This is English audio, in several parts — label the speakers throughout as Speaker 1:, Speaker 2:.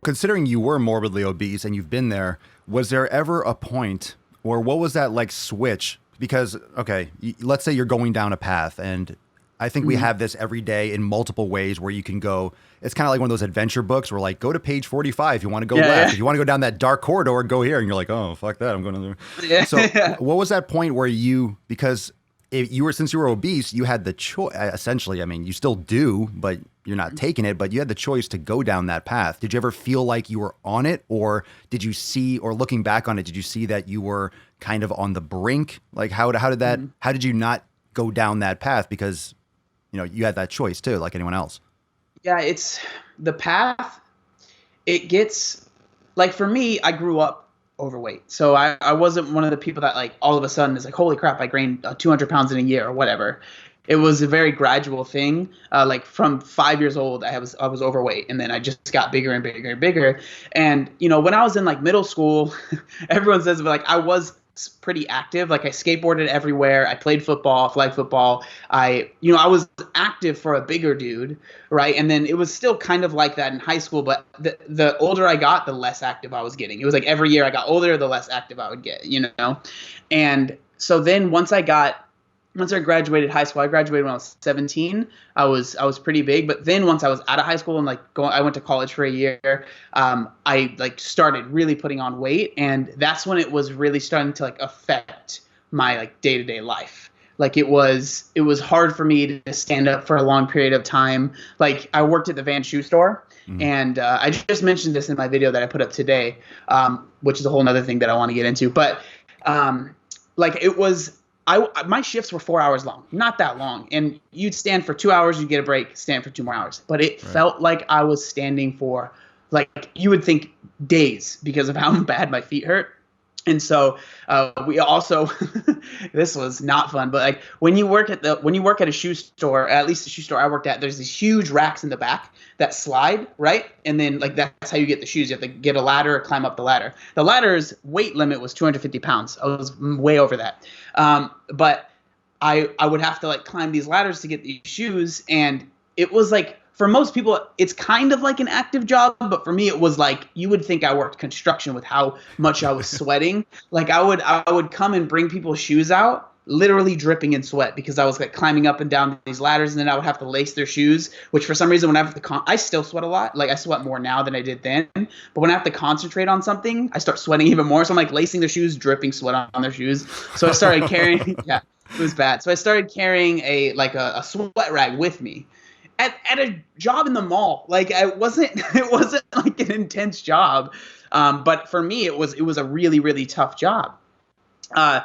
Speaker 1: Considering you were morbidly obese and you've been there, was there ever a point, or what was that like switch? Because, okay, let's say you're going down a path, and I think we
Speaker 2: Mhm.
Speaker 1: have this every day in multiple ways where you can go. It's kind of like one of those adventure books where, like, go to page 45 if you want to go
Speaker 2: Yeah,
Speaker 1: left.
Speaker 2: yeah,
Speaker 1: If you want to go down that dark corridor, go here. And you're like, oh, fuck that. I'm going to there.
Speaker 2: yeah,
Speaker 1: So,
Speaker 2: yeah.
Speaker 1: what was that point where you, because if you were, since you were obese, you had the choice, essentially, I mean, you still do, but you're not taking it, but you had the choice to go down that path. Did you ever feel like you were on it, or did you see, or looking back on it, did you see that you were kind of on the brink? Like, how did that,
Speaker 2: Mhm.
Speaker 1: how did you not go down that path? Because, you know, you had that choice too, like anyone else.
Speaker 2: Yeah, it's the path. It gets like for me, I grew up overweight. So I wasn't one of the people that like all of a sudden is like, holy crap, I gained 200 pounds in a year or whatever. It was a very gradual thing. Like from 5 years old, I was overweight, and then I just got bigger and bigger and bigger. And when I was in like middle school, everyone says but like I was pretty active. Like I skateboarded everywhere. I played football, flag football. I was active for a bigger dude, right? And then it was still kind of like that in high school, but the older I got, the less active I was getting. It was like every year I got older, the less active I would get. And so then once I graduated high school, I graduated when I was 17. I was pretty big, but then once I was out of high school and I went to college for a year. I like started really putting on weight, and that's when it was really starting to like affect my like day to day life. Like it was hard for me to stand up for a long period of time. Like I worked at the Van shoe store,
Speaker 1: Mhm.
Speaker 2: and I just mentioned this in my video that I put up today, which is a whole nother thing that I want to get into. But um, like it was my shifts were 4 hours long, not that long. And you'd stand for 2 hours, you'd get a break, stand for 2 more hours. But it
Speaker 1: Right.
Speaker 2: felt like I was standing for like you would think days because of how bad my feet hurt. And so we also this was not fun, but like when you work at a shoe store, at least the shoe store I worked at, there's these huge racks in the back that slide, right? And then like that's how you get the shoes. You have to get a ladder or climb up the ladder. The ladder's weight limit was 250 pounds. I was way over that. But I would have to like climb these ladders to get these shoes, and it was like for most people it's kind of like an active job, but for me it was like you would think I worked construction with how much I was sweating. Like I would come and bring people's shoes out literally dripping in sweat because I was like climbing up and down these ladders, and then I would have to lace their shoes, which for some reason when I have to I still sweat a lot. Like I sweat more now than I did then, but when I have to concentrate on something I start sweating even more. So I'm like lacing their shoes, dripping sweat on their shoes. So I started carrying yeah, it was bad. So I started carrying a sweat rag with me at a job in the mall. Like it wasn't it wasn't like an intense job, but for me it was a really really tough job. Uh,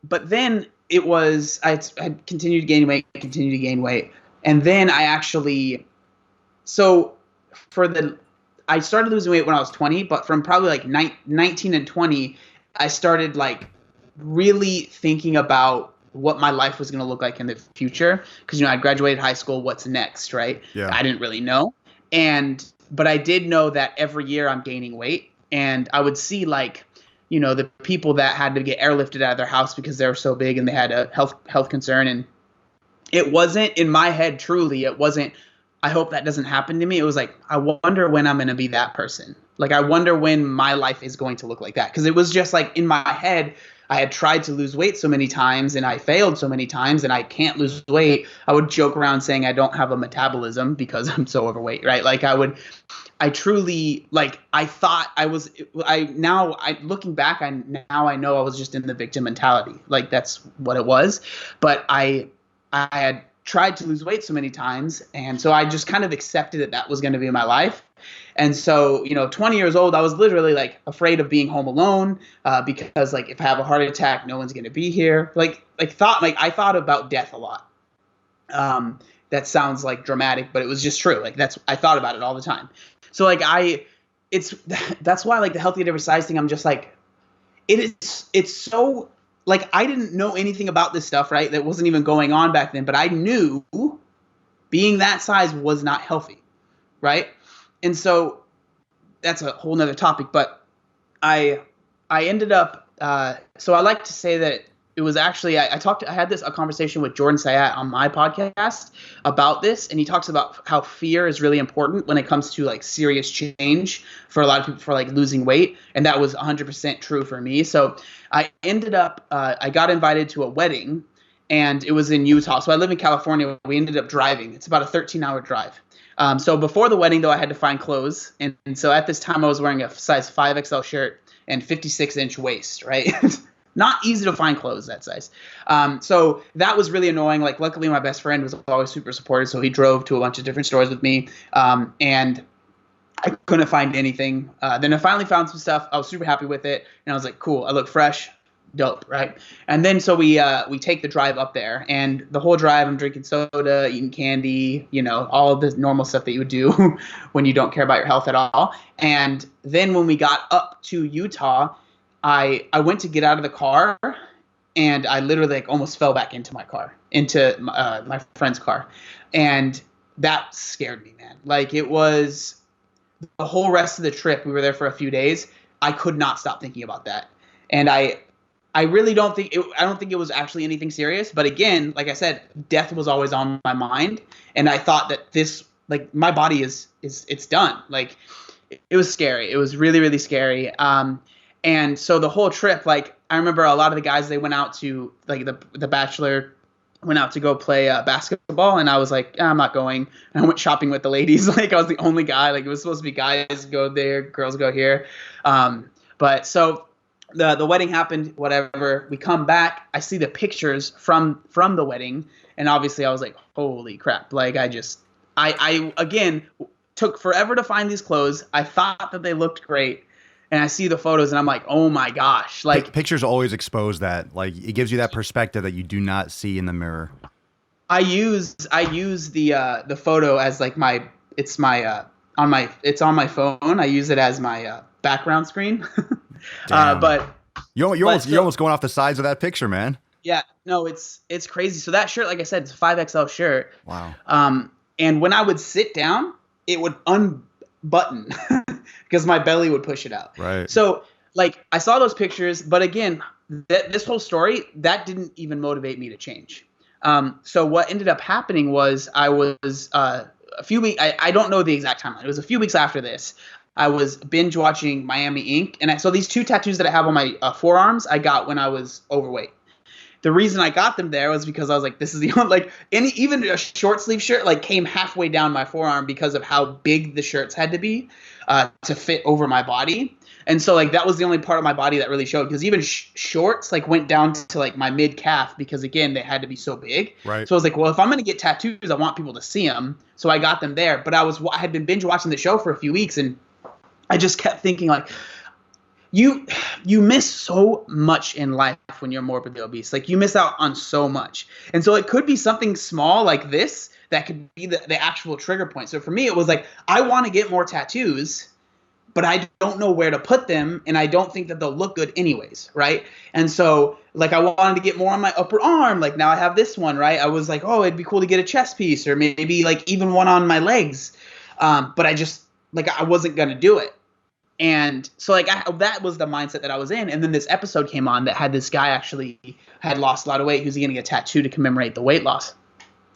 Speaker 2: but then I continued to gain weight, continued to gain weight, and then so for the I started losing weight when I was 20, but from probably like 19 and 20, I started like really thinking about what my life was going to look like in the future. Because I graduated high school. What's next, right?
Speaker 1: Yeah.
Speaker 2: I didn't really know, but I did know that every year I'm gaining weight, and I would see like the people that had to get airlifted out of their house because they were so big and they had a health concern. And it wasn't in my head, truly it wasn't, I hope that doesn't happen to me. It was like, I wonder when I'm going to be that person. Like I wonder when my life is going to look like that, because it was just like in my head I had tried to lose weight so many times and I failed so many times and I can't lose weight. I would joke around saying I don't have a metabolism because I'm so overweight, right? Like I truly, like I thought I was looking back, I know I was just in the victim mentality. Like that's what it was. But I had tried to lose weight so many times, and so I just kind of accepted that was going to be my life. And so 20 years old, I was literally like afraid of being home alone, because like if I have a heart attack, no one's going to be here. I thought about death a lot. That sounds like dramatic, but it was just true. Like I thought about it all the time. So like it's that's why like the healthy at every size thing, I'm just like, it's so like I didn't know anything about this stuff, right? That wasn't even going on back then, but I knew being that size was not healthy, right? And so that's a whole nother topic, but I ended up so I like to say that it was actually I had a conversation with Jordan Sayat on my podcast about this, and he talks about how fear is really important when it comes to like serious change for a lot of people, for like losing weight, and that was 100% true for me. So I ended up I got invited to a wedding, and it was in Utah. So I live in California. We ended up driving. It's about a 13-hour drive. So before the wedding, though, I had to find clothes. And so at this time, I was wearing a size 5XL shirt and 56-inch waist, right? Not easy to find clothes that size. So that was really annoying. Like, luckily, my best friend was always super supportive. So he drove to a bunch of different stores with me. And I couldn't find anything. Then I finally found some stuff. I was super happy with it. And I was like, cool, I look fresh. Dope, right? And then so we take the drive up there, and the whole drive I'm drinking soda, eating candy, all of the normal stuff that you would do when you don't care about your health at all. And then when we got up to Utah, I went to get out of the car, and I literally like almost fell back into my friend's car, and that scared me, man. Like, it was the whole rest of the trip. We were there for a few days. I could not stop thinking about that, and I really don't think it was actually anything serious. But again, like I said, death was always on my mind. And I thought that this, like, my body it's done. Like, it was scary. It was really, really scary. And so the whole trip, like, I remember a lot of the guys, they went out to, like, the Bachelor went out to go play basketball. And I was like, I'm not going. And I went shopping with the ladies. Like, I was the only guy. Like, it was supposed to be guys go there, girls go here. But so the wedding happened, whatever. We come back. I see the pictures from the wedding, and obviously I was like, holy crap. Like, I again took forever to find these clothes. I thought that they looked great, and I see the photos, and I'm like, oh my gosh. Like,
Speaker 1: pictures always expose that. Like, it gives you that perspective that you do not see in the mirror.
Speaker 2: I use the photo as like it's on my phone. I use it as my background screen. But
Speaker 1: you're almost going off the sides of that picture, man.
Speaker 2: Yeah, no, it's crazy. So that shirt, like I said, it's a 5XL shirt.
Speaker 1: Wow.
Speaker 2: And when I would sit down, it would unbutton because my belly would push it out.
Speaker 1: Right.
Speaker 2: So, like, I saw those pictures, but again, this whole story, that didn't even motivate me to change. So what ended up happening was I was a few weeks. I don't know the exact timeline. It was a few weeks after this. I was binge watching Miami Ink. And so these two tattoos that I have on my forearms, I got when I was overweight. The reason I got them there was because I was like, this is the only, like, even a short sleeve shirt, like, came halfway down my forearm because of how big the shirts had to be to fit over my body. And so, like, that was the only part of my body that really showed, because even shorts, like, went down to like my mid calf because, again, they had to be so big.
Speaker 1: Right.
Speaker 2: So I was like, well, if I'm going to get tattoos, I want people to see them. So I got them there. But I had been binge watching the show for a few weeks, and I just kept thinking, like, you miss so much in life when you're morbidly obese. Like, you miss out on so much. And so it could be something small like this that could be the actual trigger point. So for me, it was like, I want to get more tattoos, but I don't know where to put them, and I don't think that they'll look good anyways, right? And so, like, I wanted to get more on my upper arm. Like, now I have this one, right? I was like, oh, it'd be cool to get a chest piece, or maybe, like, even one on my legs. But I just, like, I wasn't going to do it. And so, like, that was the mindset that I was in. And then this episode came on that had this guy actually had lost a lot of weight. He was getting a tattoo to commemorate the weight loss.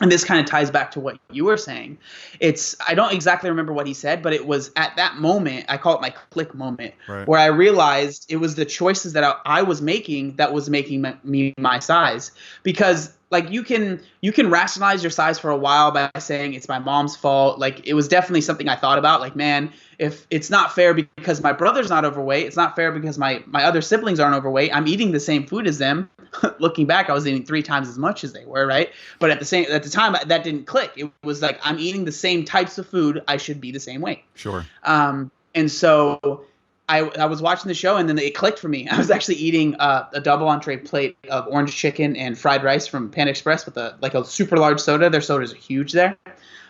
Speaker 2: And this kind of ties back to what you were saying. I don't exactly remember what he said, but it was at that moment, I call it my click moment, right, where I realized it was the choices that I was making that was making me my size. Because, like, you can rationalize your size for a while by saying it's my mom's fault. Like, it was definitely something I thought about. Like, man, if it's not fair because my brother's not overweight, it's not fair because my other siblings aren't overweight. I'm eating the same food as them. Looking back, I was eating 3 times as much as they were, right? But at the time, that didn't click. It was like, I'm eating the same types of food. I should be the same weight.
Speaker 1: Sure.
Speaker 2: And so I was watching the show, and then it clicked for me. I was actually eating a double entree plate of orange chicken and fried rice from Panda Express with a super large soda. Their sodas are huge there.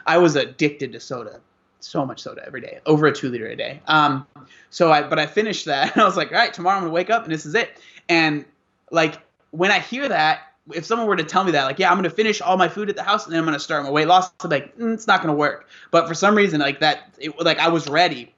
Speaker 2: I was addicted to soda. So much soda every day, over a 2-liter a day. But I finished that, and I was like, all right, tomorrow I'm gonna wake up and this is it. And, like, when I hear that, if someone were to tell me that, like, yeah, I'm gonna finish all my food at the house and then I'm gonna start my weight loss, I'm like, it's not gonna work. But for some reason, like that, I was ready.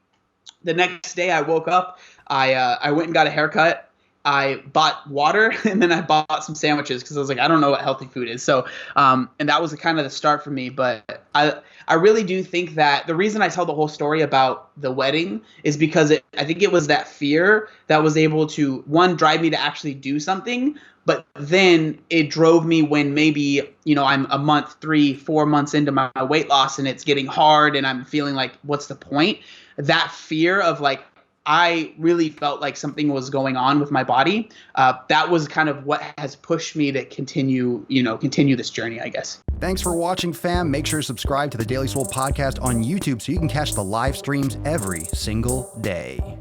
Speaker 2: The next day I woke up, I went and got a haircut, I bought water and then I bought some sandwiches because I was like, I don't know what healthy food is. So, and that was kind of the start for me. But I really do think that the reason I tell the whole story about the wedding is because I think it was that fear that was able to, one, drive me to actually do something. But then it drove me when maybe, I'm a month, 3-4 months into my weight loss and it's getting hard and I'm feeling like, what's the point? That fear of like, I really felt like something was going on with my body. That was kind of what has pushed me to continue this journey, I guess.
Speaker 1: Thanks for watching, fam. Make sure to subscribe to the Daily Swole podcast on YouTube so you can catch the live streams every single day.